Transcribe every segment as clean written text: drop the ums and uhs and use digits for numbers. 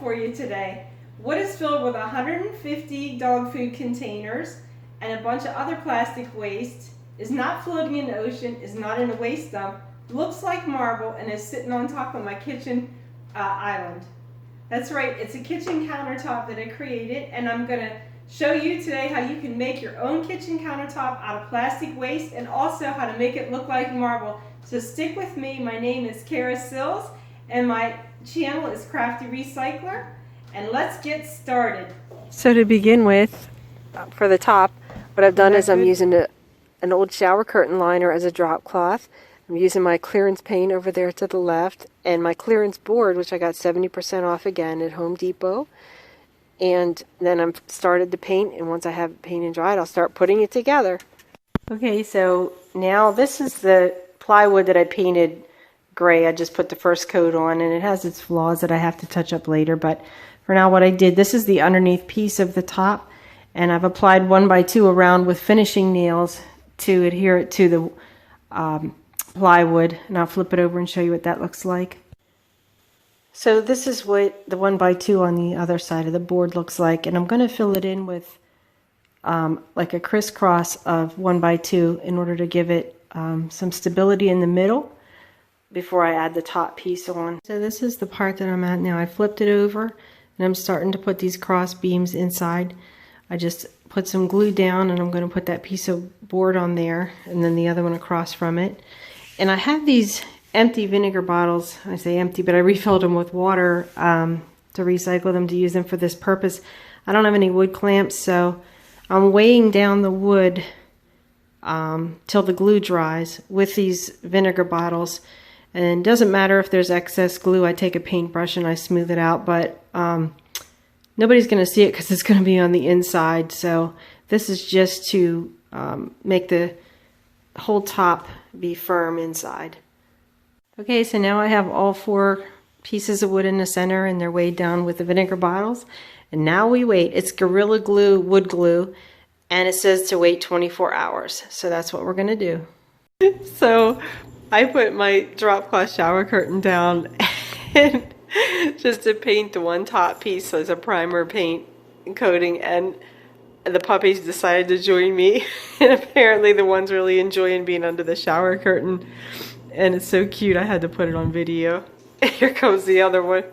for you today. Wood is filled with 150 dog food containers and a bunch of other plastic waste, is not floating in the ocean, is not in a waste dump, looks like marble, and is sitting on top of my kitchen island. That's right, it's a kitchen countertop that I created, and I'm going to show you today how you can make your own kitchen countertop out of plastic waste and also how to make it look like marble. So stick with me. My name is Kara Sills and my channel is Crafty Recycler, and let's get started. So to begin with, for the top, what I've done is I'm using an old shower curtain liner as a drop cloth. I'm using my clearance paint over there to the left and my clearance board, which I got 70% off again at Home Depot. And then I've started to paint, and once I have it painted and dried, I'll start putting it together. Okay, so now this is the plywood that I painted gray. I just put the first coat on, and it has its flaws that I have to touch up later. But for now, what I did, this is the underneath piece of the top, and I've applied 1x2 around with finishing nails to adhere it to the plywood. And I'll flip it over and show you what that looks like. So this is what the 1x2 on the other side of the board looks like, and I'm going to fill it in with like a crisscross of 1x2 in order to give it some stability in the middle before I add the top piece on. So this is the part that I'm at now. I flipped it over and I'm starting to put these cross beams inside. I just put some glue down and I'm going to put that piece of board on there and then the other one across from it. And I have these empty vinegar bottles. I say empty, but I refilled them with water to recycle them, to use them for this purpose. I don't have any wood clamps, so I'm weighing down the wood till the glue dries with these vinegar bottles. And it doesn't matter if there's excess glue. I take a paintbrush and I smooth it out, but nobody's going to see it because it's going to be on the inside. So this is just to make the whole top be firm inside. Okay, so now I have all 4 pieces of wood in the center and they're weighed down with the vinegar bottles. And now we wait. It's Gorilla Glue wood glue, and it says to wait 24 hours. So that's what we're going to do. So I put my drop cloth shower curtain down and just to paint the one top piece as a primer paint coating, and the puppies decided to join me. And apparently the one's really enjoying being under the shower curtain. And it's so cute, I had to put it on video. Here comes the other one.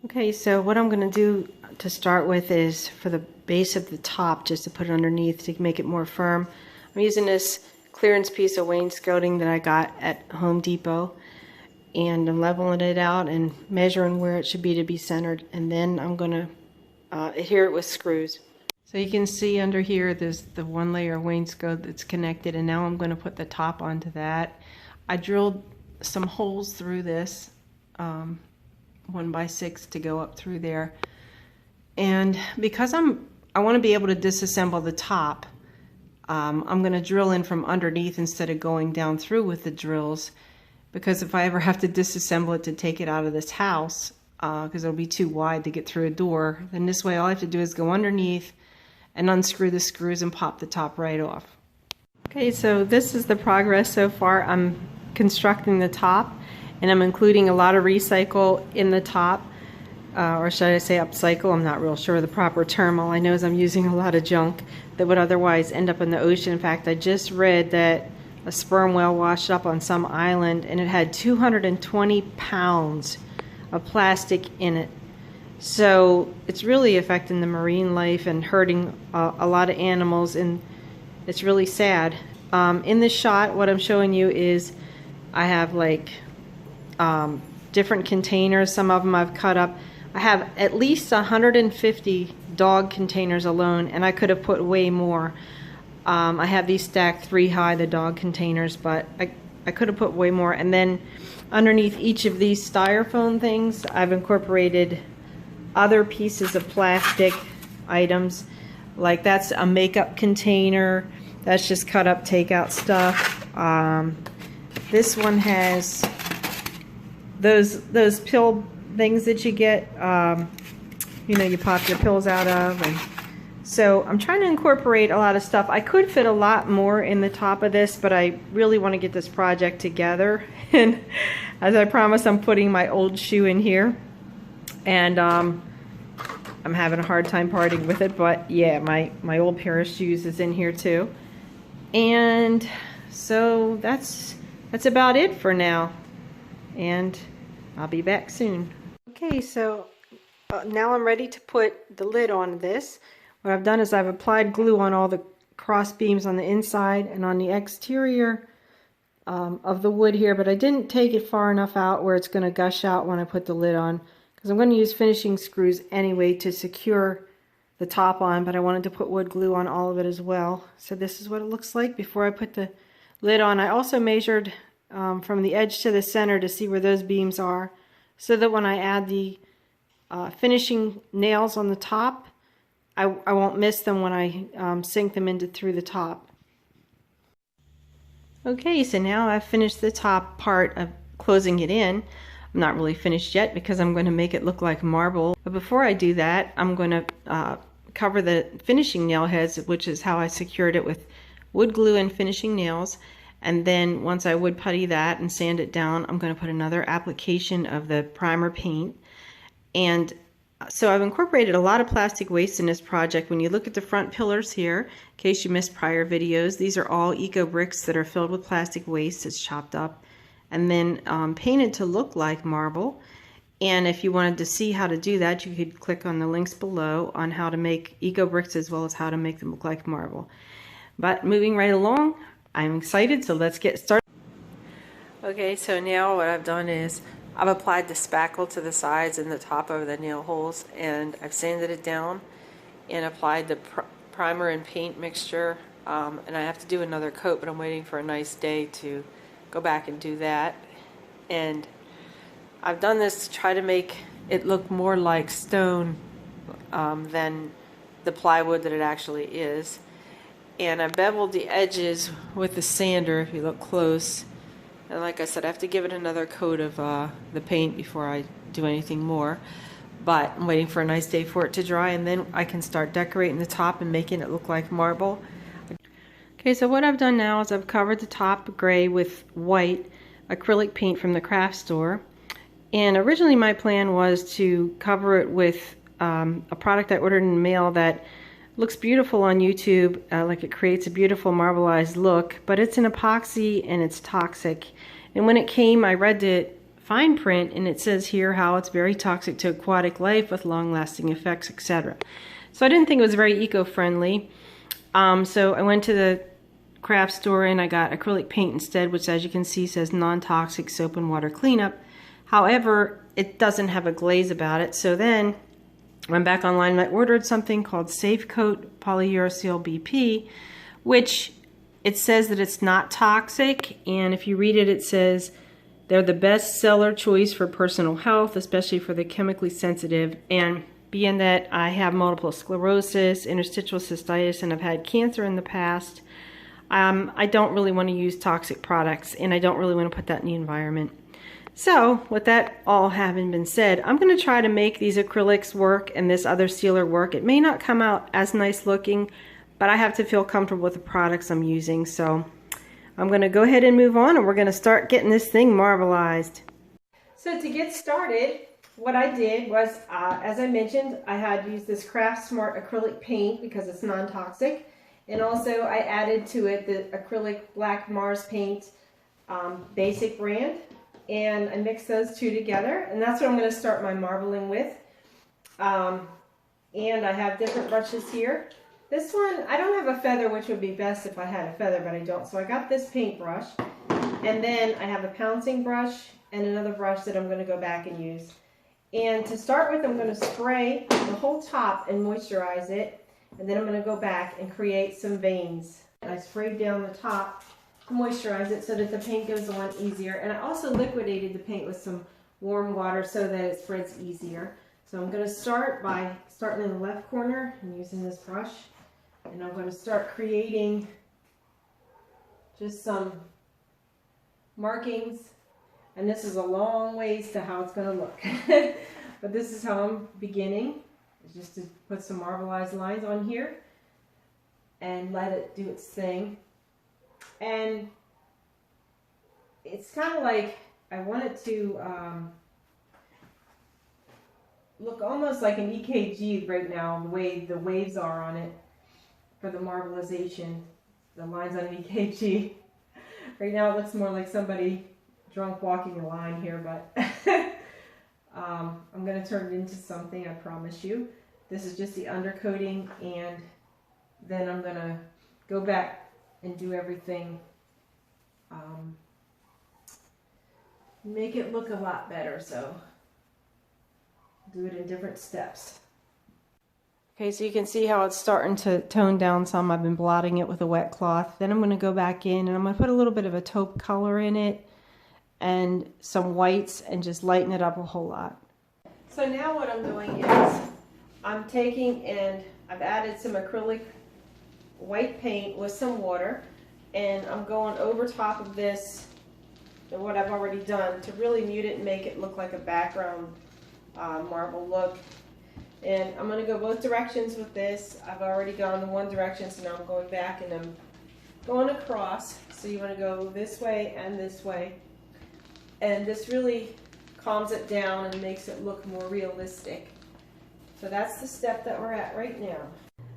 Okay, so what I'm going to do to start with is for the base of the top, just to put it underneath to make it more firm. I'm using this clearance piece of wainscoting that I got at Home Depot. And I'm leveling it out and measuring where it should be to be centered. And then I'm going to adhere it with screws. So you can see under here there's the 1 layer wainscot that's connected, and now I'm going to put the top onto that. I drilled some holes through this 1x6 to go up through there, and because I want to be able to disassemble the top, I'm going to drill in from underneath instead of going down through with the drills, because if I ever have to disassemble it to take it out of this house, because it'll be too wide to get through a door, then this way all I have to do is go underneath and unscrew the screws and pop the top right off. Okay, so this is the progress so far. I'm constructing the top, and I'm including a lot of recycle in the top, or should I say upcycle? I'm not real sure of the proper term. All I know is I'm using a lot of junk that would otherwise end up in the ocean. In fact, I just read that a sperm whale washed up on some island and it had 220 pounds of plastic in it. So it's really affecting the marine life and hurting a lot of animals, and it's really sad. In this shot, what I'm showing you is I have like different containers. Some of them I've cut up. I have at least 150 dog containers alone, and I could have put way more. I have these stacked 3 high, the dog containers, but I could have put way more. And then underneath each of these styrofoam things, I've incorporated other pieces of plastic items. Like that's a makeup container. That's just cut up takeout stuff. This one has those pill things that you get, you know, you pop your pills out of. And so I'm trying to incorporate a lot of stuff. I could fit a lot more in the top of this, but I really want to get this project together. And as I promised, I'm putting my old shoe in here. and I'm having a hard time parting with it, but yeah, my old pair of shoes is in here too. And so that's about it for now, and I'll be back soon. Okay, so now I'm ready to put the lid on this. What I've done is I've applied glue on all the cross beams on the inside and on the exterior of the wood here, but I didn't take it far enough out where it's going to gush out when I put the lid on, because I'm going to use finishing screws anyway to secure the top on, but I wanted to put wood glue on all of it as well. So this is what it looks like before I put the lid on. I also measured from the edge to the center to see where those beams are, so that when I add the finishing nails on the top, I won't miss them when I sink them into through the top. Okay, so now I've finished the top part of closing it in. I'm not really finished yet because I'm going to make it look like marble. But before I do that, I'm going to cover the finishing nail heads, which is how I secured it, with wood glue and finishing nails. And then once I wood putty that and sand it down, I'm going to put another application of the primer paint. And so I've incorporated a lot of plastic waste in this project. When you look at the front pillars here, in case you missed prior videos, these are all eco bricks that are filled with plastic waste. It's chopped up and then painted to look like marble. And if you wanted to see how to do that, you could click on the links below on how to make eco bricks as well as how to make them look like marble. But moving right along, I'm excited, so let's get started. Okay, so now what I've done is I've applied the spackle to the sides and the top of the nail holes, and I've sanded it down and applied the primer and paint mixture, and I have to do another coat, but I'm waiting for a nice day to go back and do that. And I've done this to try to make it look more like stone than the plywood that it actually is. And I beveled the edges with the sander if you look close. And like I said, I have to give it another coat of the paint before I do anything more. But I'm waiting for a nice day for it to dry, and then I can start decorating the top and making it look like marble. Okay, so what I've done now is I've covered the top gray with white acrylic paint from the craft store. And originally my plan was to cover it with a product I ordered in the mail that looks beautiful on YouTube, like it creates a beautiful marbleized look, but it's an epoxy and it's toxic. And when it came, I read the fine print, and it says here how it's very toxic to aquatic life with long-lasting effects, etc. So I didn't think it was very eco-friendly. So I went to the craft store and I got acrylic paint instead, which, as you can see, says non-toxic soap and water cleanup. However, it doesn't have a glaze about it. So then I went back online and I ordered something called Safe Coat Polyuracil BP, which it says that it's not toxic, and if you read it, it says they're the best seller choice for personal health, especially for the chemically sensitive. And being that I have multiple sclerosis, interstitial cystitis, and I've had cancer in the past, I don't really want to use toxic products, and I don't really want to put that in the environment. So with that all having been said, I'm going to try to make these acrylics work and this other sealer work. It may not come out as nice looking, but I have to feel comfortable with the products I'm using. So I'm going to go ahead and move on, and we're going to start getting this thing marbleized. So to get started, what I did was, as I mentioned, I had used this Craft Smart acrylic paint because it's non-toxic. And also I added to it the acrylic black Mars paint basic brand. And I mix those two together, and that's what I'm going to start my marbling with. And I have different brushes here. This one, I don't have a feather, which would be best if I had a feather, but I don't. So I got this paintbrush, and then I have a pouncing brush and another brush that I'm going to go back and use. And to start with, I'm going to spray the whole top and moisturize it, and then I'm going to go back and create some veins. And I sprayed down the top, moisturize it so that the paint goes on easier, and I also liquidated the paint with some warm water so that it spreads easier. So I'm going to start by starting in the left corner and using this brush, and I'm going to start creating just some markings, and this is a long ways to how it's going to look. But this is how I'm beginning, just to put some marbleized lines on here and let it do its thing. And it's kind of like I want it to look almost like an EKG right now, the way the waves are on it for the marbleization, the lines on an EKG. Right now it looks more like somebody drunk walking a line here, but I'm going to turn it into something, I promise you. This is just the undercoating, and then I'm going to go back and do everything, make it look a lot better, so do it in different steps. Okay, so you can see how it's starting to tone down some. I've been blotting it with a wet cloth. Then I'm going to go back in and I'm going to put a little bit of a taupe color in it and some whites and just lighten it up a whole lot. So now what I'm doing is I'm taking and I've added some acrylic white paint with some water, and I'm going over top of this and what I've already done to really mute it and make it look like a background marble look. And I'm going to go both directions with this. I've already gone in one direction, so now I'm going back and I'm going across. So you want to go this way and this way. And this really calms it down and makes it look more realistic. So that's the step that we're at right now.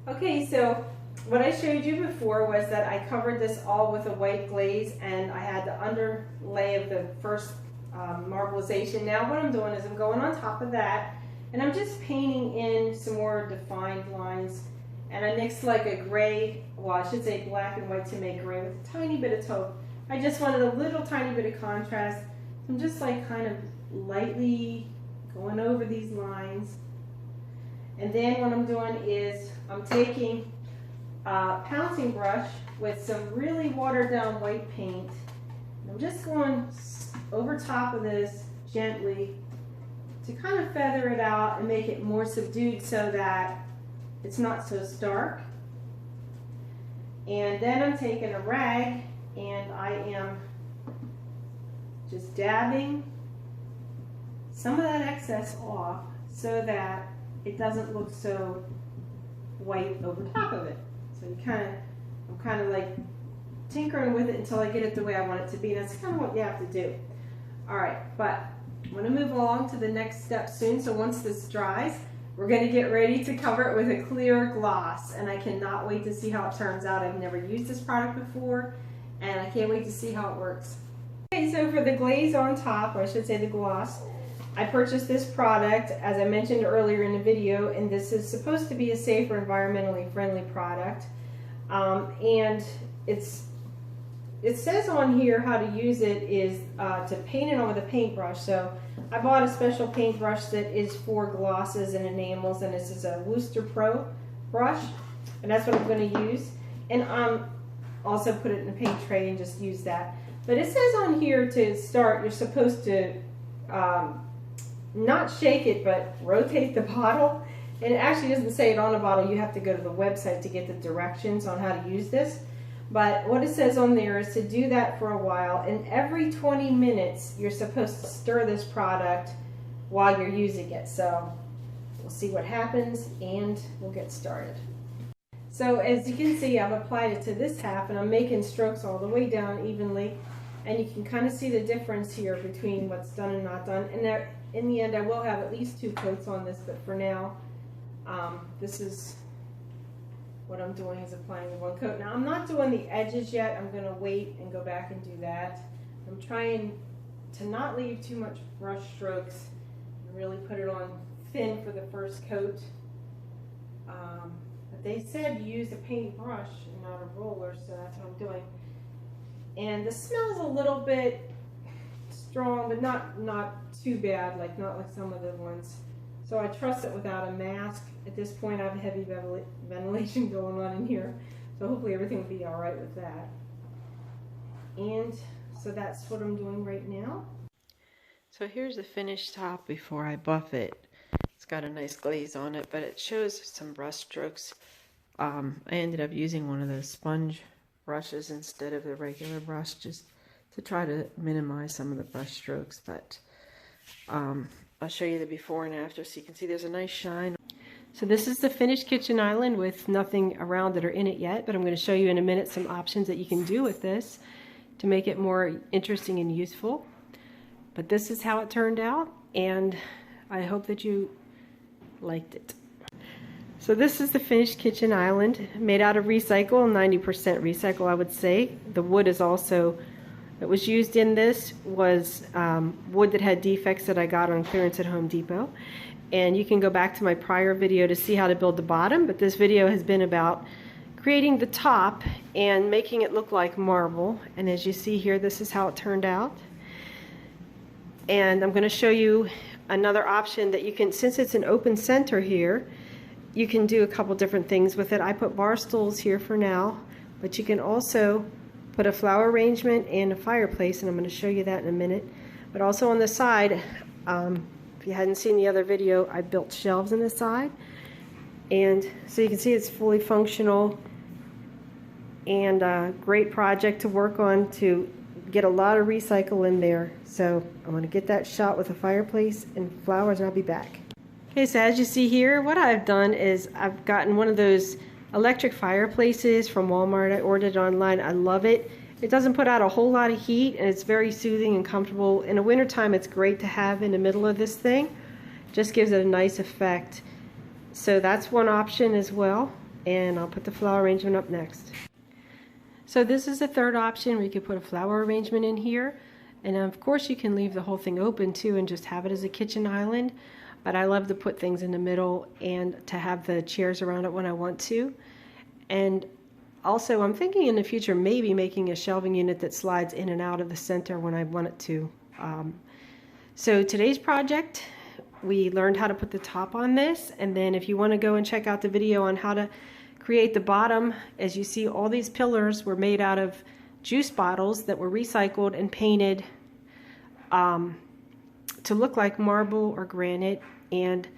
Okay, so what I showed you before was that I covered this all with a white glaze, and I had the underlay of the first marbleization. Now what I'm doing is I'm going on top of that, and I'm just painting in some more defined lines. And I mixed like a gray, well I should say black and white to make gray with a tiny bit of taupe. I just wanted a little tiny bit of contrast. I'm just like kind of lightly going over these lines. And then what I'm doing is I'm taking a pouncing brush with some really watered down white paint. I'm just going over top of this gently to kind of feather it out and make it more subdued so that it's not so stark. And then I'm taking a rag and I am just dabbing some of that excess off so that it doesn't look so white over top of it. So I'm kind of like tinkering with it until I get it the way I want it to be. That's kind of what you have to do. All right, but I'm going to move along to the next step soon. So once this dries, we're going to get ready to cover it with a clear gloss, and I cannot wait to see how it turns out. I've never used this product before, and I can't wait to see how it works. Okay, so for the glaze on top, or I should say the gloss, I purchased this product, as I mentioned earlier in the video, and this is supposed to be a safer, environmentally friendly product. And it says on here how to use it is to paint it on with a paintbrush. So I bought a special paintbrush that is for glosses and enamels, and this is a Wooster Pro brush, and that's what I'm going to use. And also put it in a paint tray and just use that. But it says on here to start, you're supposed to not shake it, but rotate the bottle. And it actually doesn't say it on the bottle. You have to go to the website to get the directions on how to use this. But what it says on there is to do that for a while, and every 20 minutes you're supposed to stir this product while you're using it. So we'll see what happens and we'll get started. So as you can see, I've applied it to this half and I'm making strokes all the way down evenly, and you can kind of see the difference here between what's done and not done. And there, in the end I will have at least 2 coats on this, but for now this is what I'm doing, is applying the 1 coat. Now I'm not doing the edges yet. I'm going to wait and go back and do that. I'm trying to not leave too much brush strokes and really put it on thin for the first coat. But they said use a paintbrush and not a roller, so that's what I'm doing. And the smell's a little bit strong, but not too bad, like not like some of the ones. So I trust it without a mask. At this point I have heavy ventilation going on in here, so hopefully everything will be all right with that. And so that's what I'm doing right now. So here's the finished top before I buff it. It's got a nice glaze on it, but it shows some brush strokes. I ended up using one of those sponge brushes instead of the regular brush, just to try to minimize some of the brush strokes. But I'll show you the before and after so you can see there's a nice shine. So this is the finished kitchen island with nothing around it or in it yet, but I'm going to show you in a minute some options that you can do with this to make it more interesting and useful. But this is how it turned out, and I hope that you liked it. So this is the finished kitchen island, made out of recycle, 90% recycle I would say. The wood is also, that was used in this was wood that had defects that I got on clearance at Home Depot. And you can go back to my prior video to see how to build the bottom, but this video has been about creating the top and making it look like marble. And as you see here, this is how it turned out. And I'm going to show you another option that you can, since it's an open center here, you can do a couple different things with it. I put bar stools here for now, but you can also put a flower arrangement and a fireplace, and I'm going to show you that in a minute. But also on the side, if you hadn't seen the other video, I built shelves on the side. And so you can see it's fully functional and a great project to work on to get a lot of recycle in there. So I'm going to get that shot with a fireplace and flowers, and I'll be back. Okay, so as you see here, what I've done is I've gotten one of those electric fireplaces from Walmart. I ordered it online. I love it. It doesn't put out a whole lot of heat, and it's very soothing and comfortable. In the wintertime, it's great to have in the middle of this thing. Just gives it a nice effect. So that's one option as well, and I'll put the flower arrangement up next. So this is the third option where you could put a flower arrangement in here, and of course you can leave the whole thing open too and just have it as a kitchen island. But I love to put things in the middle and to have the chairs around it when I want to. And also I'm thinking in the future maybe making a shelving unit that slides in and out of the center when I want it to. So today's project, we learned how to put the top on this, and then if you want to go and check out the video on how to create the bottom, as you see, all these pillars were made out of juice bottles that were recycled and painted to look like marble or granite. And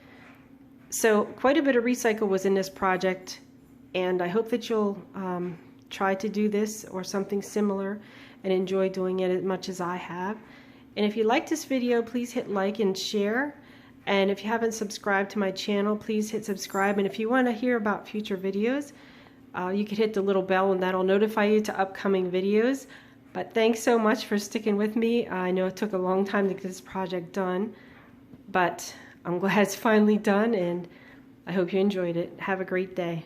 so quite a bit of recycle was in this project, and I hope that you'll try to do this or something similar and enjoy doing it as much as I have. And if you like this video, please hit like and share. And if you haven't subscribed to my channel, please hit subscribe. And if you want to hear about future videos, you can hit the little bell and that'll notify you to upcoming videos. But thanks so much for sticking with me. I know it took a long time to get this project done, but I'm glad it's finally done, and I hope you enjoyed it. Have a great day.